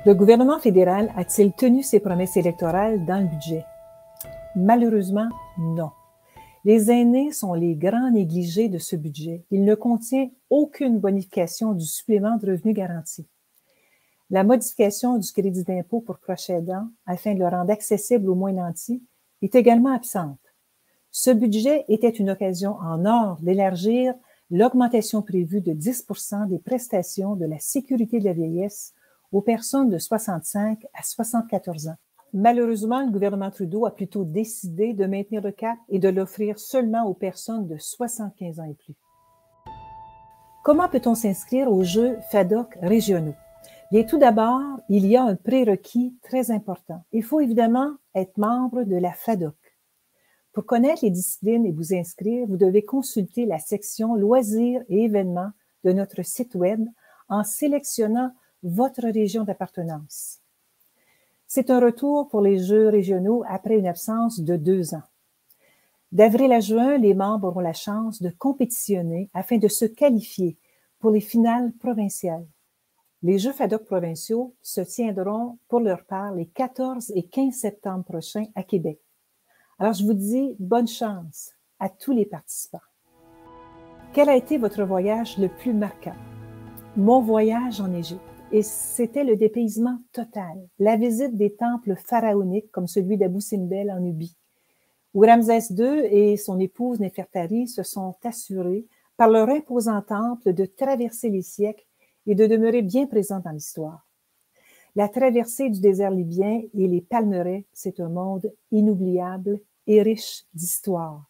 Le gouvernement fédéral a-t-il tenu ses promesses électorales dans le budget? Malheureusement, non. Les aînés sont les grands négligés de ce budget. Il ne contient aucune bonification du supplément de revenu garanti. La modification du crédit d'impôt pour proches aidants, afin de le rendre accessible aux moins nantis, est également absente. Ce budget était une occasion en or d'élargir l'augmentation prévue de 10 % des prestations de la sécurité de la vieillesse aux personnes de 65 à 74 ans. Malheureusement, le gouvernement Trudeau a plutôt décidé de maintenir le cap et de l'offrir seulement aux personnes de 75 ans et plus. Comment peut-on s'inscrire aux Jeux FADOC régionaux? Bien, tout d'abord, il y a un prérequis très important. Il faut évidemment être membre de la FADOC. Pour connaître les disciplines et vous inscrire, vous devez consulter la section Loisirs et événements de notre site Web en sélectionnant votre région d'appartenance. C'est un retour pour les Jeux régionaux après une absence de 2 ans. D'avril à juin, les membres auront la chance de compétitionner afin de se qualifier pour les finales provinciales. Les Jeux FADOC provinciaux se tiendront pour leur part les 14 et 15 septembre prochains à Québec. Alors, je vous dis bonne chance à tous les participants. Quel a été votre voyage le plus marquant? Mon voyage en Égypte. Et c'était le dépaysement total. La visite des temples pharaoniques comme celui d'Abou Simbel en Nubie, où Ramsès II et son épouse Néfertari se sont assurés, par leur imposant temple, de traverser les siècles et de demeurer bien présents dans l'histoire. La traversée du désert libyen et les palmeraies, c'est un monde inoubliable et riche d'histoire.